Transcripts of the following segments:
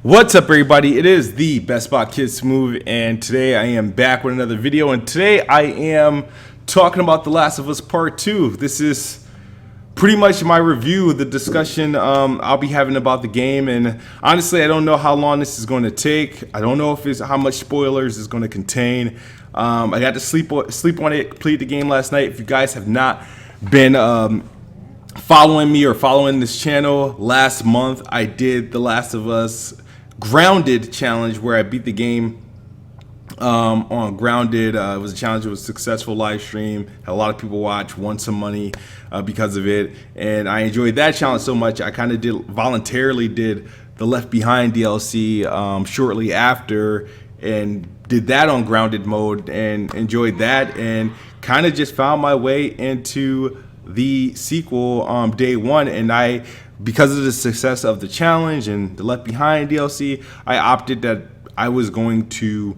What's up, everybody? It is the Best Spot Kids Smooth, and today I am back with another video. And today I am talking about The Last of Us Part 2. This is pretty much my review, the discussion I'll be having about the game. And honestly, I don't know how long this is going to take. I don't know if it's how much spoilers it's going to contain. I got to sleep on it, complete the game last night. If you guys have not been following me or following this channel, last month I did The Last of Us Grounded challenge where I beat the game on Grounded. It was a challenge. It was a successful live stream. Had a lot of people watch, won some money because of it, and I enjoyed that challenge so much. I kind of voluntarily did the Left Behind DLC shortly after, and did that on Grounded mode and enjoyed that, and kind of just found my way into the sequel day one. And because of the success of the challenge and the Left Behind DLC, I opted that I was going to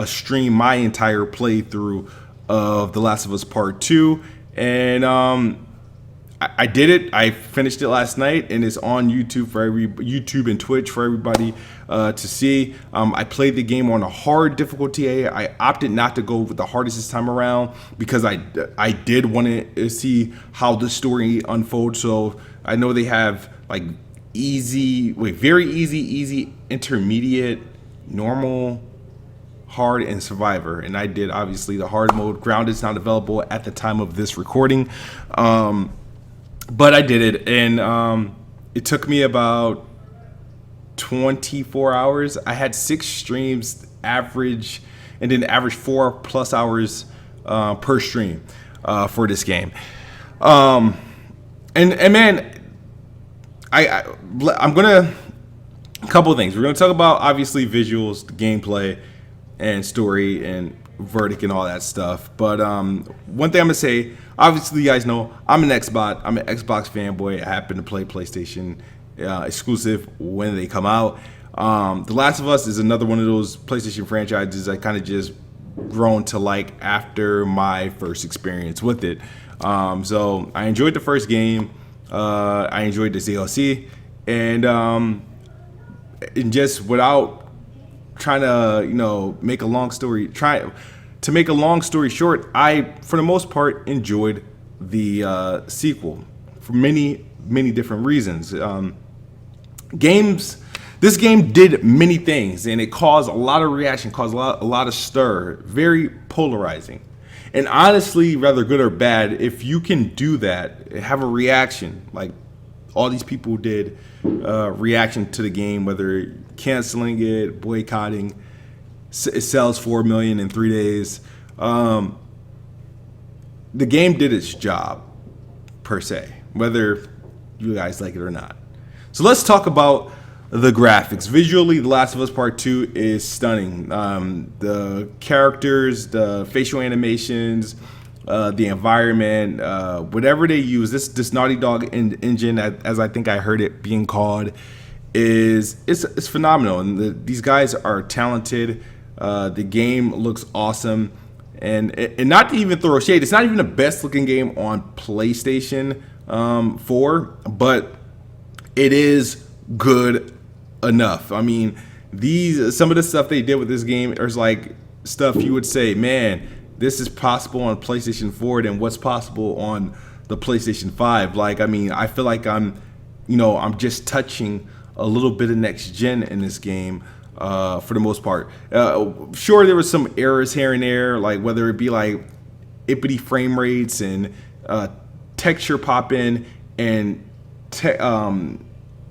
stream my entire playthrough of The Last of Us Part 2. And I did it. I finished it last night, and it's on YouTube YouTube and Twitch for everybody to see. I played the game on a hard difficulty. I opted not to go with the hardest this time around because I did want to see how the story unfolds. So I know they have like very easy, intermediate, normal, hard, and survivor, and I did obviously the hard mode. Grounded is not available at the time of this recording, but I did it, and it took me about 24 hours. I had 6 streams average, and then average 4+ hours per stream for this game. And man, I'm gonna a couple of things. We're gonna talk about obviously visuals, the gameplay, and story and verdict and all that stuff. But one thing I'm gonna say, obviously you guys know I'm an Xbox fanboy. I happen to play PlayStation exclusive when they come out. The Last of Us is another one of those PlayStation franchises I kind of just grown to like after my first experience with it. So I enjoyed the first game. I enjoyed the DLC, and just without trying to make a long story short, I for the most part enjoyed the sequel for many different reasons. This game did many things, and it caused a lot of reaction, caused a lot of stir, very polarizing. And honestly, whether good or bad, if you can do that, have a reaction like all these people did, reaction to the game, whether canceling it, boycotting, it sells 4 million in 3 days. The game did its job, per se, whether you guys like it or not. So let's talk about the graphics. Visually, The Last of Us Part 2 is stunning. The characters, the facial animations, the environment, whatever they use, this Naughty Dog engine, as I think I heard it being called, it's phenomenal. And these guys are talented. The game looks awesome. And not to even throw shade, it's not even the best looking game on PlayStation 4, but it is good enough. I mean, some of the stuff they did with this game is like stuff you would say, man, this is possible on PlayStation 4 than what's possible on the PlayStation 5. Like, I mean, I feel like I'm just touching a little bit of next gen in this game for the most part. Sure, there was some errors here and there, like whether it be like ippity frame rates and texture pop in and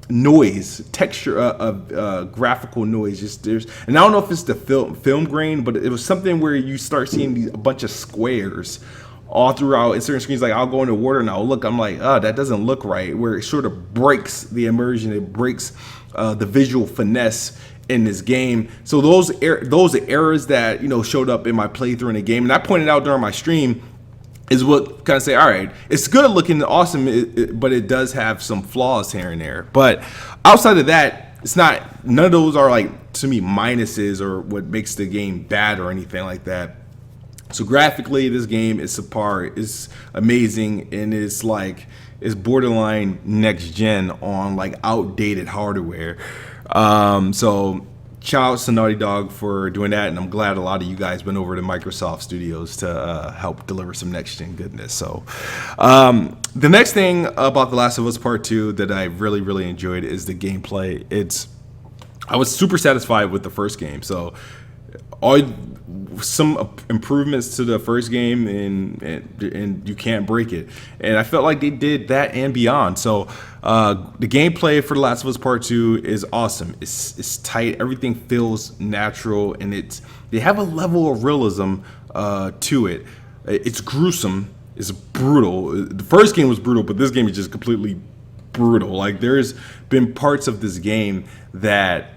noise, texture of graphical noise. And I don't know if it's the film grain, but it was something where you start seeing a bunch of squares all throughout in certain screens. Like I'll go into water and I'll look, I'm like, oh, that doesn't look right. Where it sort of breaks the immersion, it breaks the visual finesse in this game. So those errors that showed up in my playthrough in the game, and I pointed out during my stream, is what kind of say, all right, it's good looking, awesome, but it does have some flaws here and there. But outside of that, none of those are like, to me, minuses or what makes the game bad or anything like that. So graphically, this game is subpar, it's amazing, and it's like is borderline next gen on like outdated hardware. So shout out to Naughty Dog for doing that, and I'm glad a lot of you guys went over to Microsoft Studios to help deliver some next gen goodness. So the next thing about The Last of Us Part 2 that I really enjoyed is the gameplay. I was super satisfied with the first game. So some improvements to the first game, and you can't break it. And I felt like they did that and beyond. So the gameplay for The Last of Us Part 2 is awesome. It's tight. Everything feels natural, and they have a level of realism to it. It's gruesome. It's brutal. The first game was brutal, but this game is just completely brutal. Like, there's been parts of this game that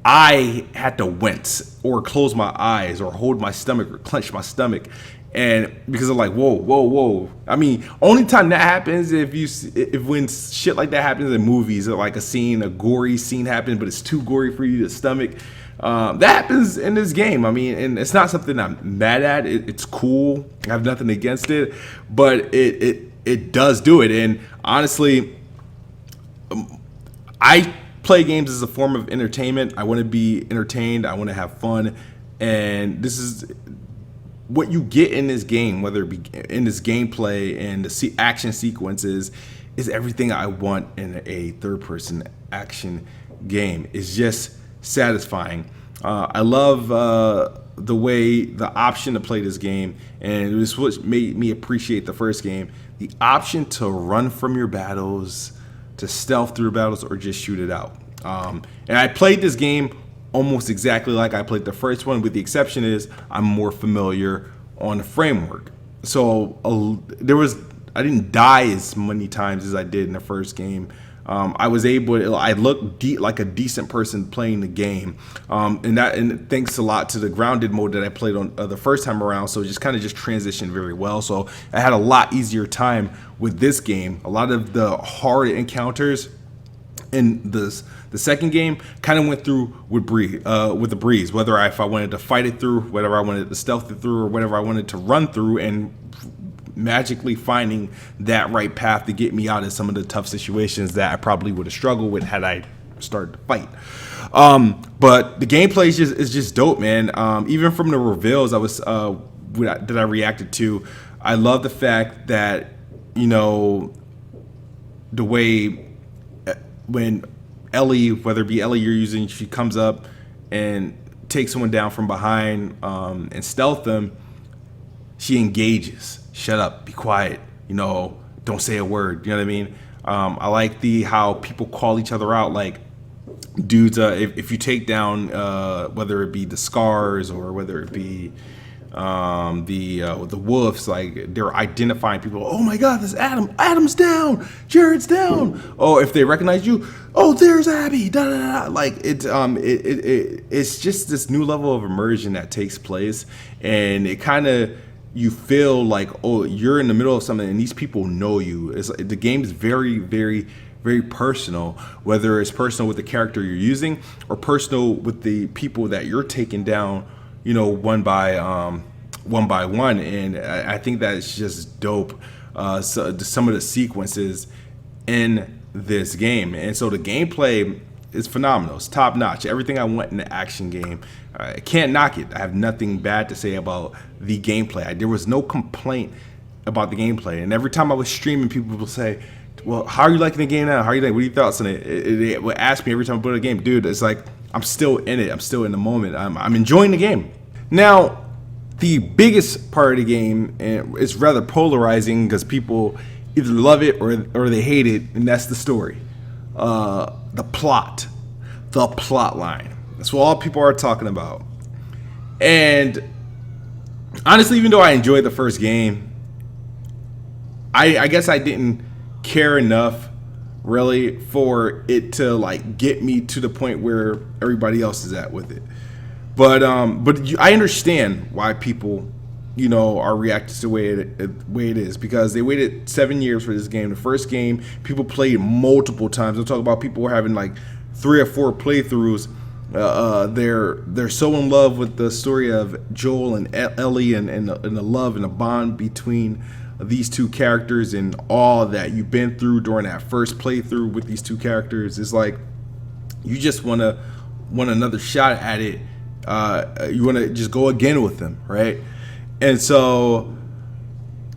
I had to wince or close my eyes or hold my stomach or clench my stomach, and because I'm like, whoa. I mean, only time that happens if when shit like that happens in movies, like a gory scene happens, but it's too gory for you to stomach. That happens in this game. I mean, and it's not something I'm mad at. It's cool. I have nothing against it, but it does do it. And honestly, I play games as a form of entertainment. I want to be entertained. I want to have fun, and this is what you get in this game, whether it be in this gameplay and the action sequences, is everything I want in a third-person action game. It's just satisfying. I love the way the option to play this game, and it was what made me appreciate the first game. The option to run from your battles, to stealth through battles, or just shoot it out. And I played this game almost exactly like I played the first one, with the exception is I'm more familiar on the framework. So I didn't die as many times as I did in the first game. I looked like a decent person playing the game, and thanks a lot to the grounded mode that I played on the first time around. So it just transitioned very well. So I had a lot easier time with this game. A lot of the hard encounters in the second game kind of went through with the breeze. Whether if I wanted to fight it through, whether I wanted to stealth it through, or whatever I wanted to run through, and magically finding that right path to get me out of some of the tough situations that I probably would have struggled with had I started to fight. But the gameplay is just dope, man. Even from the reveals that I reacted to, I love the fact that, the way when Ellie, whether it be Ellie you're using, she comes up and takes someone down from behind and stealth them, she engages. Shut up, be quiet, don't say a word, you know what I mean? I like how people call each other out, like, dudes, if you take down, whether it be the Scars or whether it be the Wolves, like, they're identifying people. Oh my God, this Adam's down, Jared's down. Oh, if they recognize you, oh, there's Abby. Da da da. Like, it's just this new level of immersion that takes place, and you feel like, oh, you're in the middle of something, and these people know you. The game is very, very, very personal, whether it's personal with the character you're using or personal with the people that you're taking down, one by one. And I think that's just dope. So some of the sequences in this game, and so the gameplay is phenomenal. It's top notch. Everything I want in an action game. I can't knock it. I have nothing bad to say about the gameplay. There was no complaint about the gameplay. And every time I was streaming, people would say, well, how are you liking the game now? How are you like? What are your thoughts on it? It would ask me every time I put a game, dude. It's like, I'm still in it. I'm still in the moment. I'm enjoying the game. Now, the biggest part of the game, and it's rather polarizing because people either love it or they hate it, and that's the story. The plot line. That's what all people are talking about. And honestly, even though I enjoyed the first game, I guess I didn't care enough really for it to like get me to the point where everybody else is at with it. But I understand why people, are reacting to the way it is, because they waited 7 years for this game. The first game, people played multiple times. I'm talking about people were having like 3 or 4 playthroughs. They're so in love with the story of Joel and Ellie and the love and the bond between these two characters and all that you've been through during that first playthrough with these two characters. It's like you just want another shot at it. You want to just go again with them, right? And so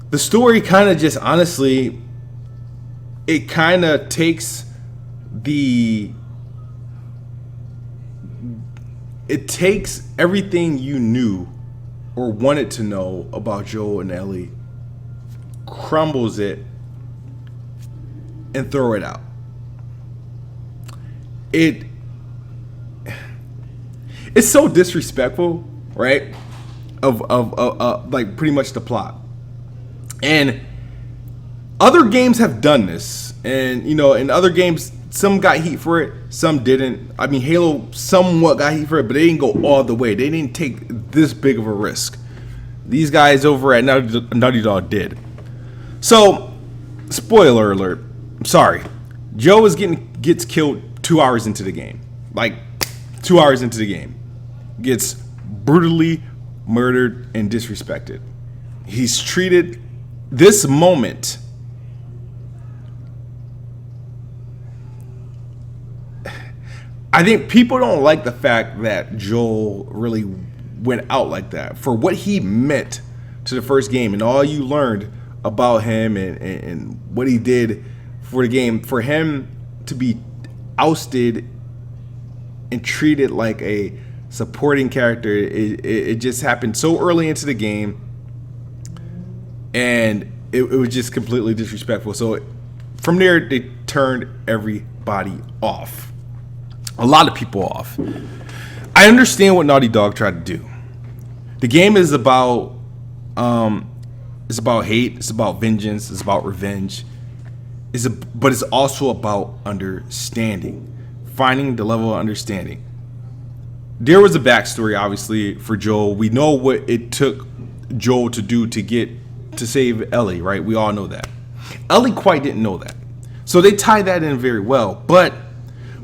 the story kind of just, honestly, it kind of takes everything you knew or wanted to know about Joel and Ellie, crumbles it, and throw it out. It's so disrespectful, right? Of like pretty much the plot. And other games have done this, and in other games, some got heat for it, some didn't. I mean, Halo somewhat got heat for it, but they didn't go all the way. They didn't take this big of a risk. These guys over at Naughty Dog did. So, spoiler alert. I'm sorry. Joe gets killed 2 hours into the game. Like 2 hours into the game, gets brutally murdered and disrespected. He's treated this moment. I think people don't like the fact that Joel really went out like that for what he meant to the first game and all you learned about him and what he did for the game. For him to be ousted and treated like a supporting character, it just happened so early into the game, and it was just completely disrespectful. So from there, they turned everybody off. A lot of people off. I understand what Naughty Dog tried to do. The game is about hate, it's about vengeance, it's about revenge. But it's also about understanding, finding the level of understanding. There was a backstory, obviously, for Joel. We know what it took Joel to do to save Ellie, right? We all know that. Ellie quite didn't know that. So they tie that in very well. But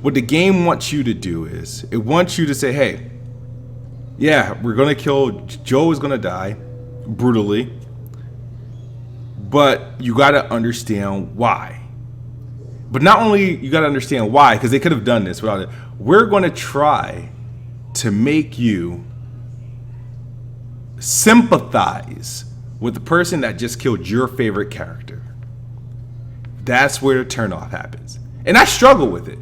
what the game wants you to do is, it wants you to say, hey, yeah, we're going to kill, Joe is going to die brutally, but you got to understand why. But not only you got to understand why, because they could have done this without it. We're going to try to make you sympathize with the person that just killed your favorite character. That's where the turnoff happens. And I struggle with it.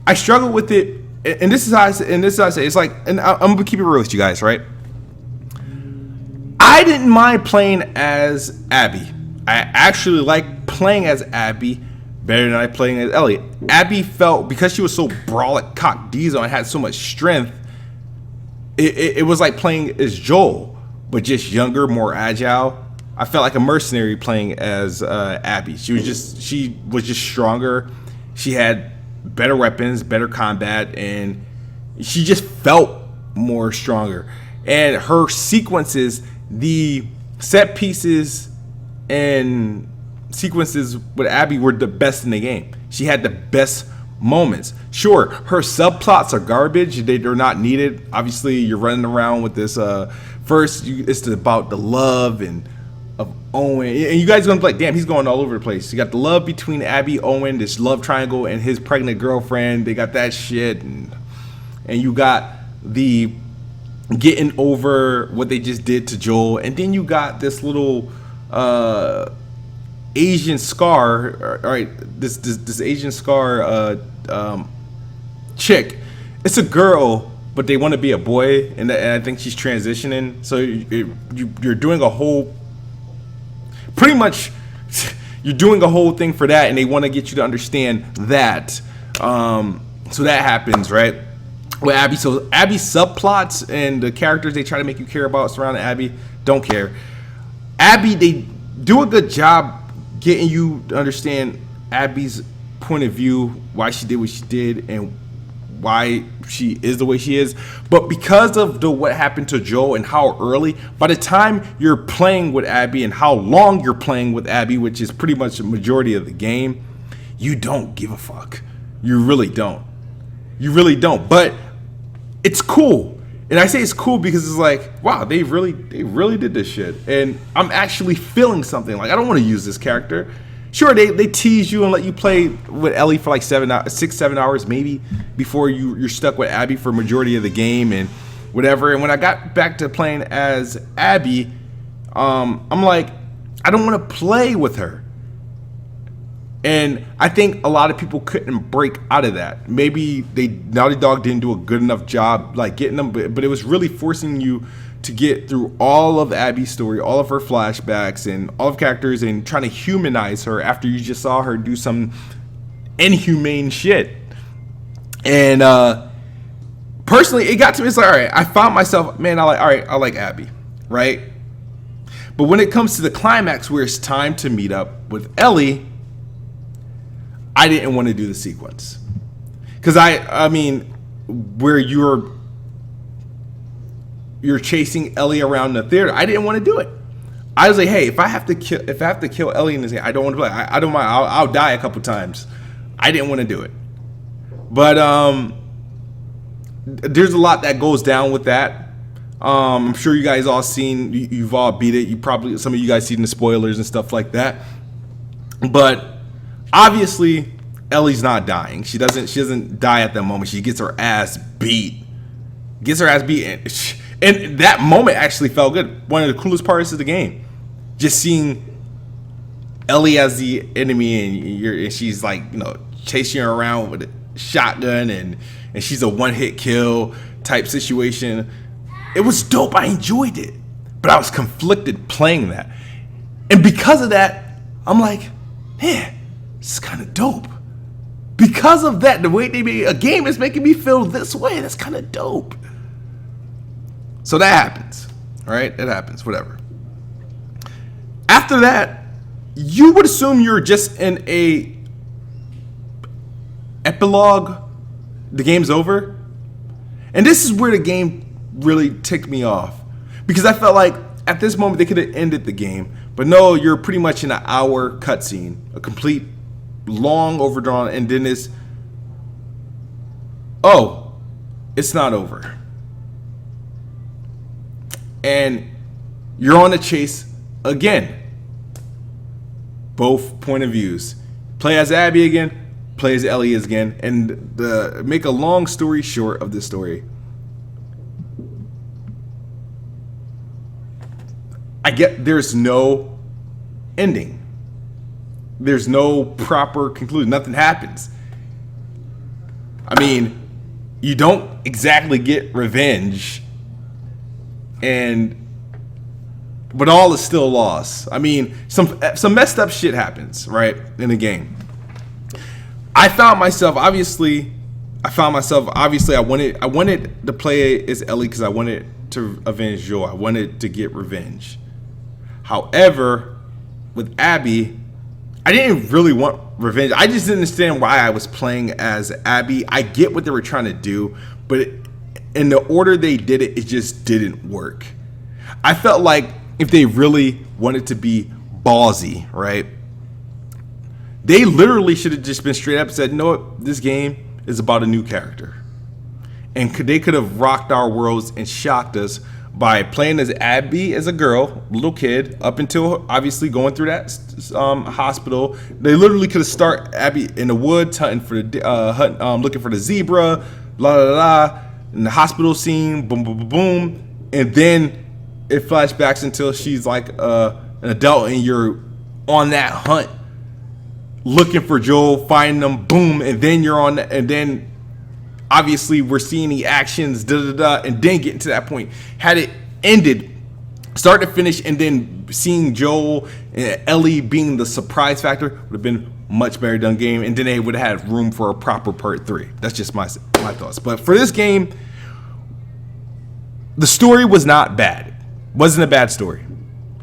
And this is how I say, it's like, and I'm gonna keep it real with you guys, right? I didn't mind playing as Abby. I actually like playing as Abby better than I playing as Ellie. Abby felt, because she was so brolic, cock diesel, and had so much strength, it was like playing as Joel, but just younger, more agile. I felt like a mercenary playing as Abby. She was just stronger. She had better weapons, better combat, and she just felt more stronger. And her sequences, the set pieces and sequences with Abby were the best in the game. She had the best moments. Sure, her subplots are garbage. They're not needed. Obviously, you're running around with this. It's about the love of Owen, and you guys are gonna be like, damn, he's going all over the place. You got the love between Abby, Owen, this love triangle, and his pregnant girlfriend. They got that shit, and you got the getting over what they just did to Joel, and then you got this little Asian Scar, all right, this Asian Scar chick. It's a girl, but they want to be a boy, and I think she's transitioning. So you're doing a whole, pretty much, you're doing a whole thing for that, and they want to get you to understand that. So that happens, right? With Abby. So Abby's subplots and the characters they try to make you care about surrounding Abby, don't care. Abby, they do a good job getting you to understand Abby's point of view, why she did what she did, and why she is the way she is. But because of what happened to Joel and how early, by the time you're playing with Abby and how long you're playing with Abby, which is pretty much the majority of the game, you don't give a fuck. You really don't. But it's cool. And I say it's cool because it's like, wow, they really did this shit. And I'm actually feeling something. Like, I don't want to use this character. Sure, they tease you and let you play with Ellie for like 7 hours maybe before you're stuck with Abby for majority of the game and whatever. And when I got back to playing as Abby, I'm like, I don't want to play with her. And I think a lot of people couldn't break out of that. Maybe Naughty Dog didn't do a good enough job like getting them, but it was really forcing you to get through all of Abby's story, all of her flashbacks and all of characters, and trying to humanize her after you just saw her do some inhumane shit. And personally, it got to me. It's like, all right, I found myself, man, I like Abby, right? But when it comes to the climax where it's time to meet up with Ellie, I didn't want to do the sequence. Because I mean, where you're chasing Ellie around the theater, I didn't want to do it. I was like, hey, if I have to kill Ellie in this game, I don't want to play. I don't mind. I'll die a couple times. I didn't want to do it. But there's a lot that goes down with that. I'm sure you guys all seen. You've all beat it. You probably, some of you guys seen the spoilers and stuff like that. But obviously, Ellie's not dying. She doesn't die at that moment. She gets her ass beat. And that moment actually felt good. One of the coolest parts of the game. Just seeing Ellie as the enemy and she's like, chasing her around with a shotgun and she's a one-hit kill type situation. It was dope. I enjoyed it. But I was conflicted playing that. And because of that, I'm like, man, this is kind of dope. Because of that, the way they made a game is making me feel this way. That's kind of dope. So that happens, all right? That happens, whatever. After that, you would assume you're just in a epilogue. The game's over. And this is where the game really ticked me off. Because I felt like at this moment they could have ended the game. But no, you're pretty much in an hour cutscene. A complete, long, overdrawn, and then it's not over. And you're on a chase again. Both point of views. Play as Abby again, play as Ellie again. And make a long story short of this story, I get there's no ending. There's no proper conclusion. Nothing happens. I mean, you don't exactly get revenge, but all is still lost. I mean, some messed up shit happens, right, in the game. I found myself obviously I wanted to play as Ellie because I wanted to avenge Joel. I wanted to get revenge. However, with Abby, I didn't really want revenge. I just didn't understand why I was playing as Abby. I get what they were trying to do, but in the order they did it, it just didn't work. I felt like if they really wanted to be ballsy, right, they literally should have just been straight up and said, you know what, this game is about a new character. And they could have rocked our worlds and shocked us by playing as Abby as a girl, little kid, up until obviously going through that hospital. They literally could have started Abby in the woods hunting for looking for the zebra, blah blah blah, in the hospital scene, boom boom boom boom, and then it flashbacks until she's like an adult and you're on that hunt, looking for Joel, finding them, boom, and then you're on, and then obviously we're seeing the actions, and then getting to that point. Had it ended, start to finish, and then seeing Joel and Ellie being the surprise factor would have been much better done game, and then they would have had room for a proper part 3. That's just my thoughts. But for this game, the story was not bad. Wasn't a bad story.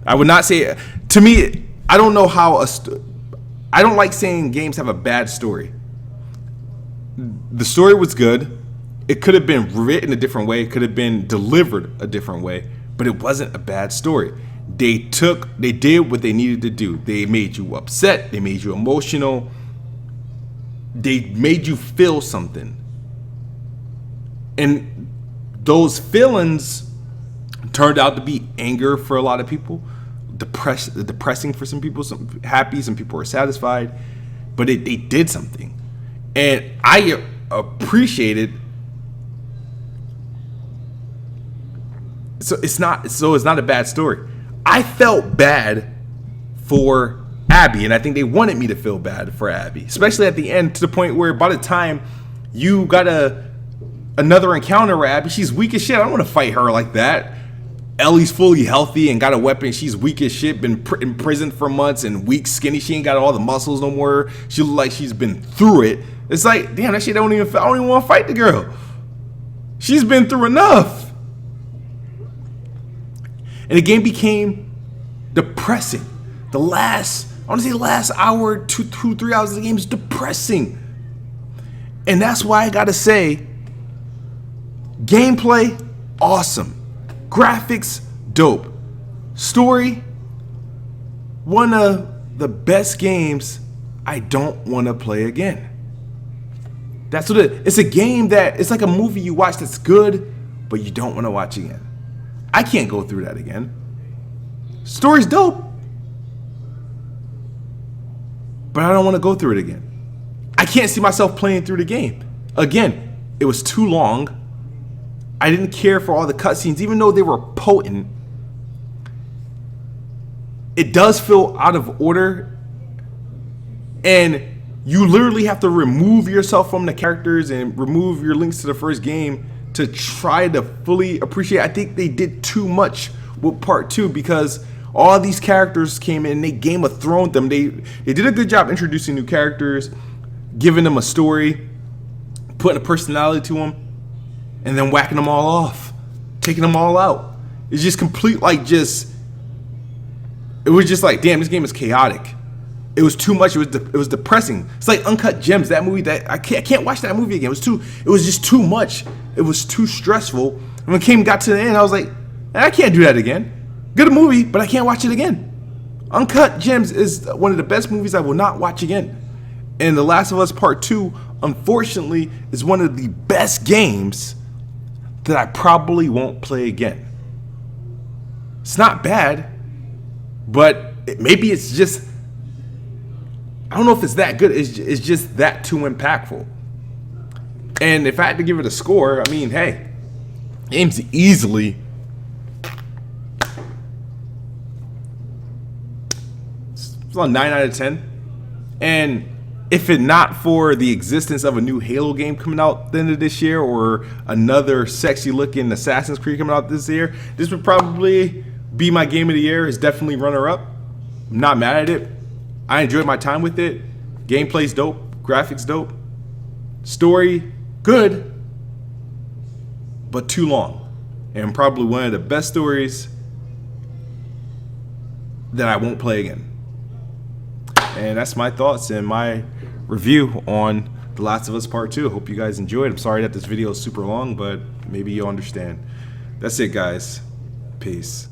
I would not say, to me, I don't know how I don't like saying games have a bad story. The story was good. It could have been written a different way. It could have been delivered a different way, but it wasn't a bad story. They did what they needed to do. They made you upset. They made you emotional. They made you feel something. And those feelings turned out to be anger for a lot of people, depressing for some people, some happy, some people are satisfied, but they did something, and I appreciate it. So it's not a bad story. I felt bad for Abby, and I think they wanted me to feel bad for Abby, especially at the end, to the point where by the time you got another encounter with Abby, she's weak as shit. I don't want to fight her like that. Ellie's fully healthy and got a weapon. She's weak as shit, been in prison for months and weak, skinny. She ain't got all the muscles no more. She look like she's been through it. It's like, damn, that shit I don't even want to fight the girl. She's been through enough. And the game became depressing. The last hour, 3 hours of the game is depressing. And that's why I gotta say, gameplay, awesome. Graphics, dope. Story, one of the best games I don't want to play again. That's what it's a game that, it's like a movie you watch that's good, but you don't want to watch again. I can't go through that again. Story's dope, but I don't want to go through it again. I can't see myself playing through the game again. It was too long. I didn't care for all the cutscenes, even though they were potent. It does feel out of order, and you literally have to remove yourself from the characters and remove your links to the first game to try to fully appreciate. I think they did too much with part 2, because all these characters came in, they Game of Thrones them. They did a good job introducing new characters, giving them a story, putting a personality to them, and then whacking them all off, taking them all out. It's just complete, like, it was just like, damn, this game is chaotic. It was too much. It was depressing. It's like Uncut Gems, that movie that I can't watch that movie again. It was just too much. It was too stressful. And when it got to the end, I was like, I can't do that again. Good movie, but I can't watch it again. Uncut Gems is one of the best movies I will not watch again. And The Last of Us Part 2, unfortunately, is one of the best games that I probably won't play again. It's not bad, but maybe it's just, I don't know if it's that good. It's just that too impactful. And if I had to give it a score, I mean, hey, game's easily it's on 9 out of 10. And if it not for the existence of a new Halo game coming out at the end of this year, or another sexy looking Assassin's Creed coming out this year, this would probably be my game of the year. It's definitely runner up. I'm not mad at it. I enjoyed my time with it. Gameplay's dope, graphics dope, story good, but too long. And probably one of the best stories that I won't play again. And that's my thoughts and my review on The Last of Us Part 2. I hope you guys enjoyed. I'm sorry that this video is super long, but maybe you'll understand. That's it, guys. Peace.